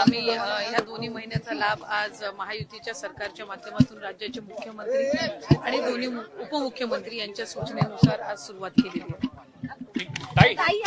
आम्ही ह्या दोन्ही महिन्याचा लाभ आज महायुतीच्या सरकारच्या माध्यमातून राज्याचे मुख्यमंत्री आणि दोन्ही उपमुख्यमंत्री यांच्या सूचनेनुसार आज सुरुवात केलेली आहे.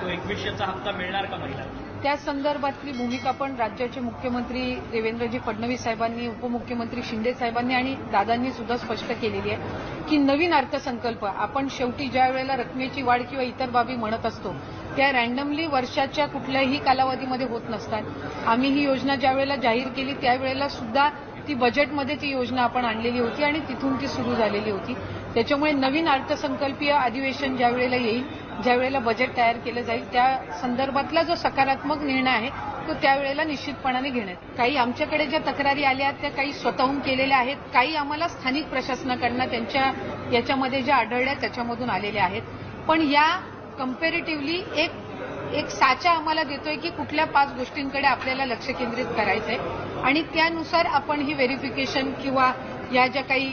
तो 2100चा हप्ता मिळणार का महिला? त्या संदर्भातली भूमिका पण राज्याचे मुख्यमंत्री देवेंद्रजी फडणवीस साहेबांनी, उपमुख्यमंत्री शिंदे साहेबांनी आणि दादांनी सुद्धा स्पष्ट केलेली आहे की नवीन अर्थसंकल्प आपण शेवटी ज्या वेळेला रकमेची वाढ किंवा इतर बाबी म्हणत असतो त्या रँडमली वर्षाच्या कुठल्याही कालावधीमध्ये होत नसतात. आम्ही ही योजना ज्या वेळेला जाहीर केली त्यावेळेला सुद्धा ती बजेटमध्ये ती योजना आपण आणलेली होती आणि तिथून ती सुरू झालेली होती. त्याच्यामुळे नवीन अर्थसंकल्पीय अधिवेशन ज्या वेळेला येईल, ज्या वेळेला बजेट तयार केलं जाईल त्या संदर्भातला जो सकारात्मक निर्णय आहे तो त्यावेळेला निश्चितपणाने घेण्यात. काही आमच्याकडे ज्या तक्रारी आल्या त्या काही स्वतःहून केलेल्या आहेत, काही आम्हाला स्थानिक प्रशासनाकडनं त्यांच्या याच्यामध्ये ज्या आढळल्या त्याच्यामधून आलेल्या आहेत. पण या कम्पॅरेटिव्हली एक साचा आम्हाला देतोय की कुठल्या 5 गोष्टींकडे आपल्याला लक्ष केंद्रित करायचंय आणि त्यानुसार आपण ही व्हेरिफिकेशन किंवा या ज्या काही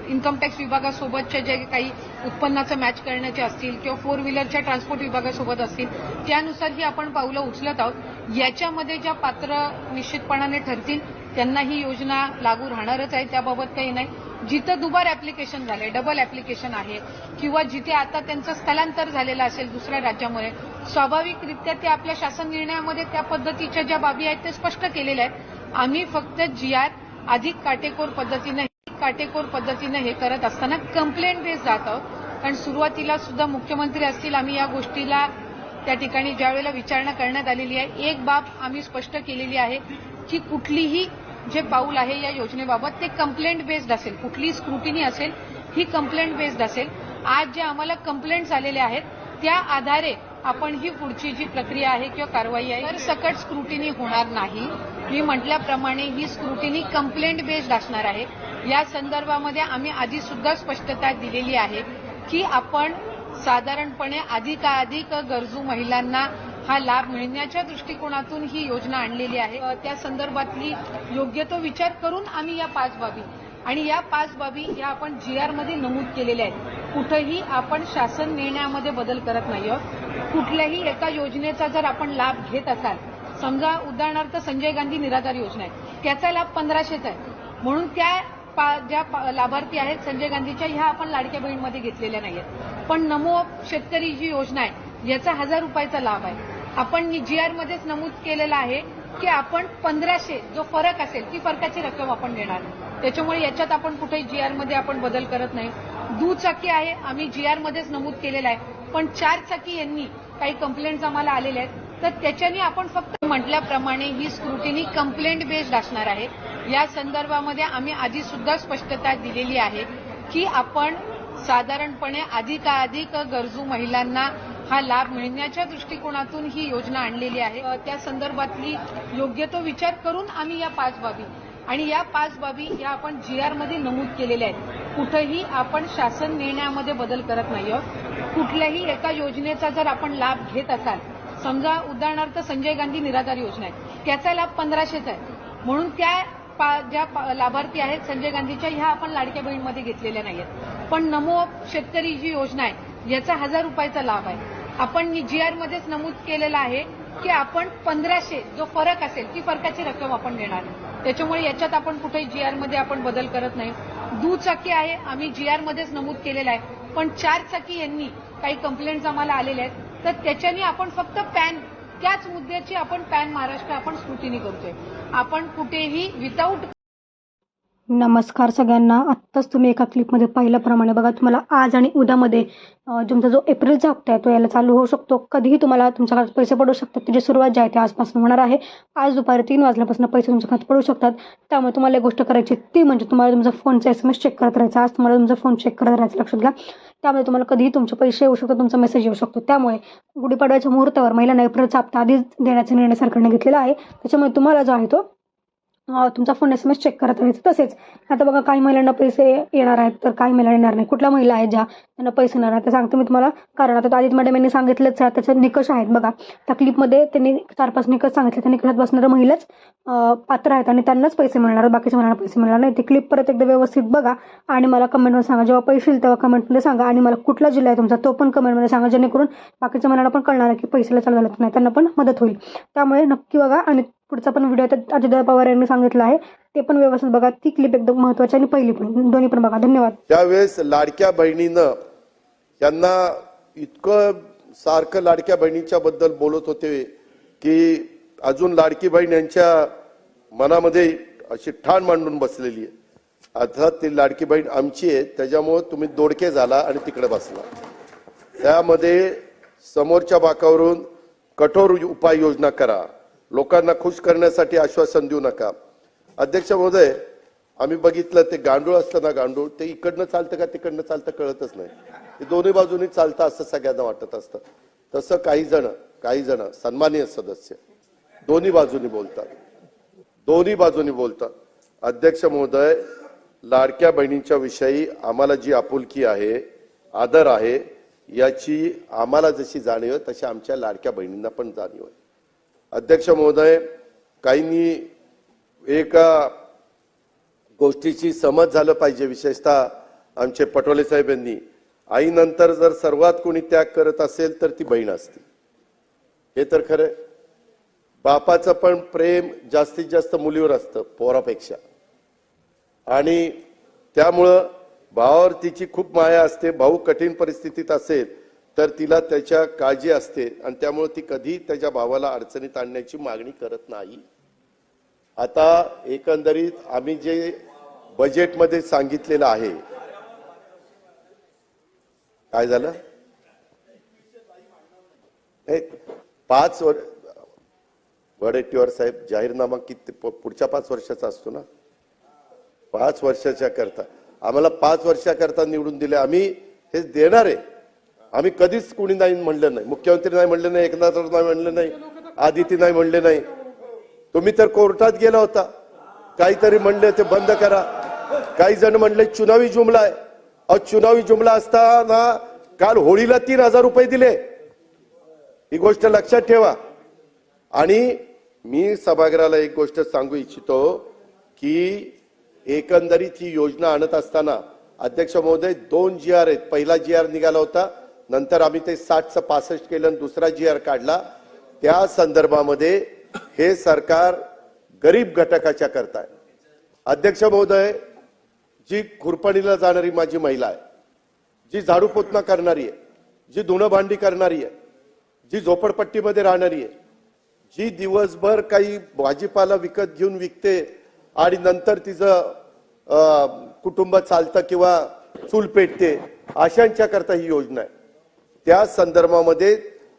इन्कम टॅक्स विभागासोबतच्या जे काही उत्पन्नाचं मॅच करण्याचे असतील किंवा 4 व्हीलरच्या ट्रान्सपोर्ट विभागासोबत असतील त्यानुसार ही आपण पावलं उचलत आहोत. याच्यामध्ये ज्या पात्र निश्चितपणाने ठरतील त्यांना ही योजना लागू राहणारच आहे, त्याबाबत काही नाही. जिथं दुबार ऍप्लिकेशन झाले, डबल ऍप्लिकेशन आहे किंवा जिथे आता त्यांचं स्थलांतर झालेलं असेल दुसऱ्या राज्यामध्ये, स्वाभाविकरित्या ते आपल्या शासन निर्णयामध्ये त्या पद्धतीच्या ज्या बाबी आहेत ते स्पष्ट केलेल्या आहेत. आम्ही फक्त GR अधिक काटेकोर पद्धतीने हे करत असताना कंप्लेंट बेस जात आहोत. कारण सुरुवातीला सुद्धा मुख्यमंत्री असतील आम्ही या गोष्टीला त्या ठिकाणी ज्यावेळेला विचारणा करण्यात आलेली आहे एक बाब आम्ही स्पष्ट केलेली आहे की कुठलीही जे पाऊल आहे या योजनेबाबत ते कंप्लेंट बेस्ड असेल, कुठलीही स्क्रुटिनी असेल ही कंप्लेंट बेस्ड असेल. आज जे आम्हाला कंप्लेंट्स आलेल्या आहेत त्या आधारे आपण ही पुढची जी प्रक्रिया आहे किंवा कारवाई आहे तर सकट स्क्रुटिनी होणार नाही. मी म्हटल्याप्रमाणे ही स्क्रुटिनी कंप्लेंट बेस्ड असणार आहे. या संदर्भामध्ये आम्ही आधी सुद्धा स्पष्टता दिलेली आहे की आपण साधारणपणे अधिकाधिक गरजू महिलांना हा लाभ मिळण्याच्या दृष्टिकोनातून ही योजना आणलेली आहे. त्या संदर्भातली योग्य तो विचार करून आम्ही या 5 बाबी आणि या 5 बाबी या आपण GR मध्ये नमूद केलेल्या आहेत. कुठेही आपण शासन निर्णयामध्ये बदल करत नाही आहोत. कुठल्याही एका योजनेचा जर आपण लाभ घेत असाल, समजा उदाहरणार्थ संजय गांधी निराधार योजना आहे त्याचा लाभ 1500चा आहे म्हणून त्या ज्या लाभार्थी आहेत संजय गांधीच्या ह्या आपण लाडक्या बहीणमध्ये घेतलेल्या नाहीयेत. पण नमो शेतकरी जी योजना आहे याचा 1000 रुपयाचा लाभ आहे. आपण GR मध्येच नमूद केलेला आहे की आपण 1500 जो फरक असेल ती फरकाची रक्कम आपण देणार. त्याच्यामुळे याच्यात आपण कुठेही GR मध्ये आपण बदल करत नाही. दुचाकी आहे आम्ही GR मध्येच नमूद केलेला आहे पण 4 चाकी यांनी काही कंप्लेंट्स आम्हाला आलेल्या आहेत तर त्याच्याने आपण फक्त म्हटल्याप्रमाणे ही स्क्रुटिनी कंप्लेंट बेस्ड असणार आहे. या संदर्भामध्ये आम्ही आधी सुद्धा स्पष्टता दिलेली आहे की आपण साधारणपणे अधिकाधिक गरजू महिलांना हा लाभ मिळण्याच्या दृष्टिकोनातून ही योजना आणलेली आहे. त्या संदर्भातली योग्य तो विचार करून आम्ही या 5 बाबी आणि या 5 बाबी या आपण GR मध्ये नमूद केलेल्या आहेत. कुठेही आपण शासन निर्णयामध्ये बदल करत नाही आहोत. कुठल्याही एका योजनेचा जर आपण लाभ घेत असाल, समजा उदाहरणार्थ संजय गांधी निराधार योजना आहे त्याचा लाभ 1500चा आहे म्हणून त्या ज्या लाभार्थी आहेत संजय गांधीच्या ह्या आपण लाडक्या बहीणमध्ये घेतलेल्या नाहीयेत. पण नमो शेतकरी जी योजना आहे याचा 1000 रुपयाचा लाभ आहे. आपण GR मध्येच नमूद केलेला आहे की आपण 1500 जो फरक असेल ती फरकाची रक्कम आपण देणार. त्याच्यामुळे याच्यात आपण कुठेही GR मध्ये आपण बदल करत नाही. दुचाकी आहे आम्ही GR मध्येच नमूद केलेला आहे पण 4 चाकी यांनी काही कंप्लेंट्स आम्हाला आलेल्या आहेत तर त्याच्याने आपण फक्त पॅन त्याच मुद्द्याची आपण पॅन महाराष्ट्र आपण स्क्रुटिनी करतोय. आपण कुठेही विदाऊट. नमस्कार सगळ्यांना. आत्ताच तुम्ही एका क्लिपमध्ये पाहिल्याप्रमाणे बघा तुम्हाला आज आणि उद्यामध्ये तुमचा जो एप्रिलचा हप्ता आहे तो यायला चालू होऊ शकतो. कधीही तुम्हाला तुमच्या खात्यात पैसे पडू शकतात. त्याची सुरुवात जी आहे ती आजपासून होणार आहे. आज दुपारी 3 वाजल्यापासून पैसे तुमच्या खात्यात पडू शकतात. त्यामुळे तुम्हाला एक गोष्ट करायची ती म्हणजे तुम्हाला तुमचा फोनचा SMS चेक करत राहायचा. आज तुम्हाला तुमचा फोन चेक करत राहायचं, लक्षात घ्या. त्यामुळे तुम्हाला कधीही तुमचे पैसे येऊ शकतात, तुमचा मेसेज येऊ शकतो. त्यामुळे गुढीपाडव्याच्या मुहूर्तावर महिलांना एप्रिलचा हप्ता आधीच देण्याचा निर्णय सरकारने घेतलेला आहे. त्याच्यामुळे तुम्हाला जो आहे तो तुमचा फोन SMS चेक करत राहायचं. तसेच आता बघा काही महिलांना पैसे येणार आहेत तर काही महिला येणार नाही. कुठल्या महिला आहेत ज्या त्यांना पैसे येणार आहेत ते सांगते मी तुम्हाला. कारण आता आदित्य मॅडम यांनी सांगितलंच आहे, त्याचे निकष आहेत बघा. त्या क्लिपमध्ये त्यांनी 4-5 निकष सांगितले. त्या निकषात बसणाऱ्या महिलाच पात्र आहेत आणि त्यांनाच पैसे मिळणार, बाकीच्या महिलांना पैसे मिळणार नाही. ती क्लिप परत एकदा व्यवस्थित बघा आणि मला कमेंटमध्ये सांगा. जेव्हा पैसे येईल तेव्हा कमेंटमध्ये सांगा आणि मला कुठला जिल्हा आहे तुमचा तो पण कमेंटमध्ये सांगा, जेणेकरून बाकीच्या महिलांना पण कळणार आहे की पैशाला चालू झालं नाही, त्यांना पण मदत होईल. त्यामुळे नक्की बघा आणि पुढचा पण व्हिडिओ तर अजितदादा पवार यांनी सांगितलं आहे ते पण व्यवस्थित बघा. ती क्लिप एकदम महत्त्वाची आणि पहिली पण दोन्ही पण बघा. धन्यवाद. त्यावेळेस लाडक्या बहिणीनं त्यांना इतकं सारखं लाडक्या बहिणीच्या बद्दल बोलत होते की अजून लाडकी बहीण यांच्या मनामध्ये अशी ठाण मांडून बसलेली आहे. आता ती लाडकी बहीण आमची आहे, त्याच्यामुळे तुम्ही दोडके झाला आणि तिकडे बसला. त्यामध्ये समोरच्या बाकावरून कठोर उपाययोजना करा, लोकांना खुश करण्यासाठी आश्वासन देऊ नका. अध्यक्ष महोदय, आम्ही बघितलं ते गांडूळ असतं ना, गांडूळ ते इकडनं चालतं का तिकडनं चालतं कळतच नाही. ते दोन्ही बाजूनी चालतं असं सगळ्यांना वाटत असतं. तसं काही जण सन्माननीय सदस्य दोन्ही बाजूनी बोलतात. अध्यक्ष महोदय, लाडक्या बहिणींच्या विषयी आम्हाला जी आपुलकी आहे, आदर आहे, याची आम्हाला जशी जाणीव आहे तशी आमच्या लाडक्या बहिणींना पण जाणीव आहे. अध्यक्ष महोदय, काहींनी एका गोष्टीची समज झालं पाहिजे, विशेषतः आमचे पटोले साहेब यांनी. आईनंतर जर सर्वात कोणी त्याग करत असेल तर ती बहीण असते, हे तर खरं. बापाचं पण प्रेम जास्तीत जास्त मुलीवर असतं पोरापेक्षा, आणि त्यामुळं भावावर तिची खूप माया असते. भाऊ कठीण परिस्थितीत असेल तर तिला त्याच्या काळजी असते आणि त्यामुळे ती कधी त्याच्या भावाला अडचणीत आणण्याची मागणी करत नाही. आता एकंदरीत आम्ही जे बजेटमध्ये सांगितलेलं आहे, काय झालं? 5 वर्ष वडेट्टीवार साहेब, जाहीरनामा किती पुढच्या 5 वर्षाचा असतो ना, 5 वर्षाच्या करता आम्हाला 5 वर्षाकरता निवडून दिले. आम्ही हे देणार आहे. आम्ही कधीच कोणी नाही म्हणलं नाही. मुख्यमंत्री नाही म्हणले नाही, एकनाथ नाही म्हणले नाही, आदिती नाही म्हणले नाही. तुम्ही तर कोर्टात गेला होता, काहीतरी म्हणले ते बंद करा. काही जण म्हणले चुनावी जुमला आहे. चुनावी जुमला असताना काल होळीला 3,000 रुपये दिले, ही गोष्ट लक्षात ठेवा. आणि मी सभागृहाला एक गोष्ट सांगू इच्छितो की एकंदरीत ही योजना आणत असताना अध्यक्ष महोदय 2 GR आहेत. पहिला GR निघाला होता, नंतर आम्ही ते 60चं 65 केलं आणि दुसरा GR काढला. त्या संदर्भामध्ये हे सरकार गरीब घटकाच्या करता आहे. अध्यक्ष महोदय, जी खुरपणीला जाणारी माझी महिला आहे, जी झाडू पोतना करणारी आहे, जी धुणं भांडी करणारी आहे, जी झोपडपट्टीमध्ये राहणारी आहे, जी दिवसभर काही भाजीपाला विकत घेऊन विकते आणि नंतर तिचं कुटुंब चालतं किंवा चूल पेटते, अशांच्या करता ही योजना आहे. त्या संदर्भामध्ये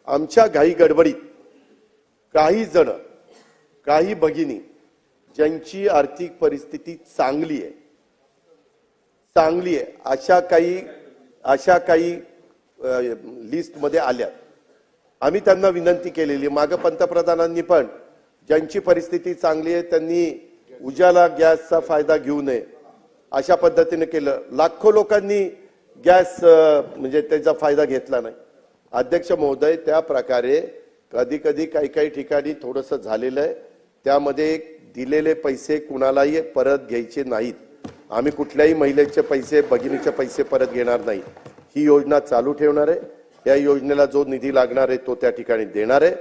आमच्या घाई गडबडीत काही भगिनी ज्यांची आर्थिक परिस्थिती चांगली आहे अशा काही लिस्ट मध्ये आल्या. आम्ही त्यांना विनंती केलेली, मागे पंतप्रधानांनी पण ज्यांची परिस्थिती चांगली आहे त्यांनी उजाला गॅसचा फायदा घेऊ नये अशा पद्धतीने केलं. लाखो लोकांनी गॅस म्हणजे त्याचा फायदा घेतला नाही. अध्यक्ष महोदय, त्या प्रकारे कधी काही ठिकाणी थोडंसं झालेलं आहे. त्यामध्ये दिलेले पैसे कुणालाही परत घ्यायचे नाहीत. आम्ही कुठल्याही महिलेचे पैसे, भगिनीचे पैसे परत घेणार नाही. ही योजना चालू ठेवणार आहे. या योजनेला जो निधी लागणार आहे तो त्या ठिकाणी देणार आहे.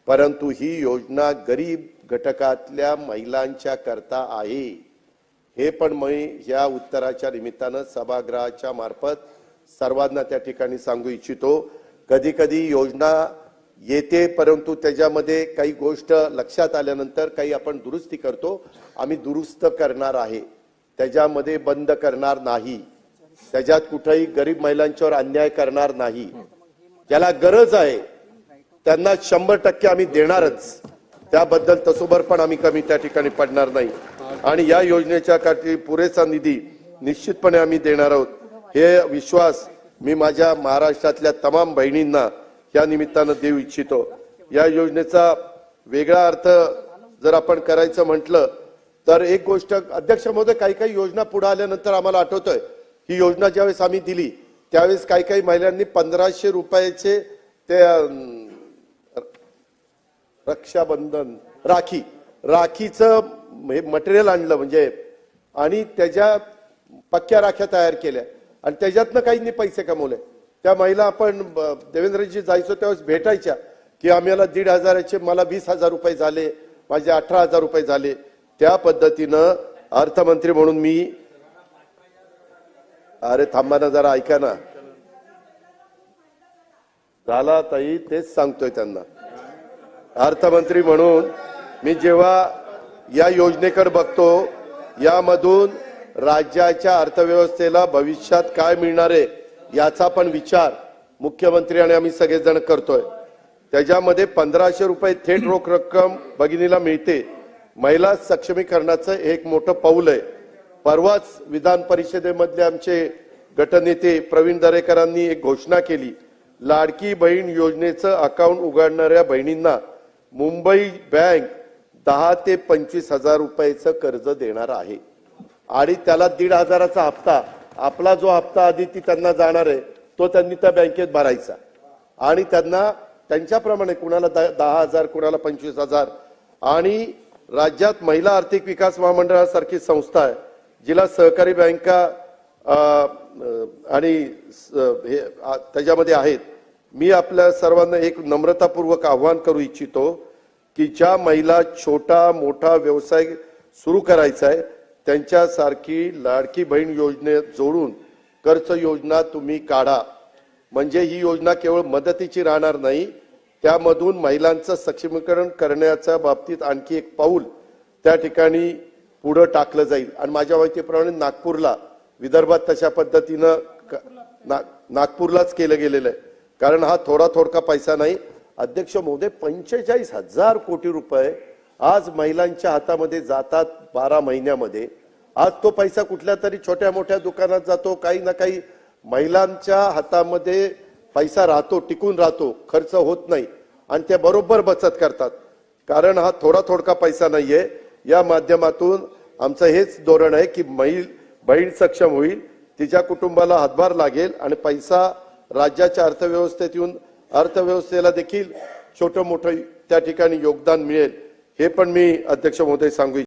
परंतु ही योजना गरीब घटकातल्या महिलांच्या करता आहे, हे पण मी या उत्तराच्या निमित्तानं सभागृहाच्या मार्फत सर्वांना त्या ठिकाणी सांगू इच्छितो. कधी योजना येते, परंतु त्याच्यामध्ये काही गोष्ट लक्षात आल्यानंतर काही आपण दुरुस्ती करतो. आम्ही दुरुस्त करणार आहे, त्याच्यामध्ये बंद करणार नाही. त्याच्यात कुठेही गरीब महिलांच्यावर अन्याय करणार नाही. ज्याला गरज आहे त्यांना 100% आम्ही देणारच. त्याबद्दल तसोभर पण आम्ही कमी त्या ठिकाणी पडणार नाही. आणि या योजनेच्या साठी पुरेसा निधी निश्चितपणे आम्ही देणार आहोत, हे विश्वास मी माझ्या महाराष्ट्रातल्या तमाम बहिणींना या निमित्तानं देऊ इच्छितो. या योजनेचा वेगळा अर्थ जर आपण करायचं म्हटलं तर एक गोष्ट अध्यक्ष महोदय, काही काही योजना पुढे आल्यानंतर आम्हाला आठवतंय ही योजना ज्यावेळेस आम्ही दिली त्यावेळेस काही काही महिलांनी 1500 रुपयाचे ते रक्षाबंधन राखीचं मटेरियल आणलं म्हणजे, आणि त्याच्या पक्क्या राख्या तयार केल्या आणि त्याच्यातनं काहींनी पैसे कमवले. त्या महिला आपण देवेंद्रजी जायचो त्यावेळेस भेटायच्या की आम्हाला 1,500चे मला 20,000 रुपये झाले, माझे 18,000 रुपये झाले. त्या पद्धतीनं अर्थमंत्री म्हणून मी, अरे थांबा ना जरा, ऐका ना, झाला ताई, तेच सांगतोय त्यांना. अर्थमंत्री म्हणून मी जेव्हा या योजनेकडे बघतो, यामधून राज्याच्या अर्थव्यवस्थेला भविष्यात काय मिळणार आहे याचा पण विचार मुख्यमंत्री आणि आम्ही सगळेजण करतोय. त्याच्यामध्ये 1500 रुपये थेट रोख रक्कम भगिनीला मिळते. महिला सक्षमीकरणाचं एक मोठं पाऊल आहे. परवाच विधान परिषदेमधले आमचे गटनेते प्रवीण दरेकरांनी एक घोषणा केली, लाडकी बहीण योजनेचं अकाउंट उघडणाऱ्या बहिणींना मुंबई बँक 10 ते 25,000 रुपयाचं कर्ज देणार आहे आणि त्याला 1,500चा हप्ता, आपला जो हप्ता आधी ती त्यांना जाणार आहे तो त्यांनी त्या बँकेत भरायचा आणि त्यांना त्यांच्याप्रमाणे कुणाला 10,000 कुणाला 25,000. आणि राज्यात महिला आर्थिक विकास महामंडळासारखी संस्था आहे जिला सहकारी बँका आणि त्याच्यामध्ये आहेत. मी आपल्या सर्वांना एक नम्रतापूर्वक आव्हान करू इच्छितो की ज्या महिला छोटा मोठा व्यवसाय सुरू करायचा आहे त्यांच्यासारखी लाडकी बहीण योजनेत जोडून कर्ज योजना तुम्ही काढा. म्हणजे ही योजना केवळ मदतीची राहणार नाही, त्यामधून महिलांचं सक्षमीकरण करण्याच्या बाबतीत आणखी एक पाऊल त्या ठिकाणी पुढे टाकलं जाईल. आणि माझ्या माहितीप्रमाणे नागपूरला, विदर्भात तशा पद्धतीनं नागपूरलाच केलं गेलेलं आहे. कारण हा थोडका पैसा नाही अध्यक्ष महोदय, 45,000 कोटी रुपये आज महिलांच्या हातामध्ये जातात 12 महिन्यामध्ये. आज तो पैसा कुठल्या तरी छोट्या मोठ्या दुकानात जातो, काही ना काही महिलांच्या हातामध्ये पैसा राहतो, टिकून राहतो, खर्च होत नाही आणि त्या बरोबर बचत करतात. कारण हा थोडका पैसा नाहीये. या माध्यमातून आमचं हेच धोरण आहे की बहीण सक्षम होईल, तिच्या कुटुंबाला हातभार लागेल आणि पैसा राज्याच्या अर्थव्यवस्थेत येऊन अर्थव्यवस्थेला देखील छोटं मोठं त्या ठिकाणी योगदान मिळेल. हे पण मी अध्यक्ष महोदय सांगू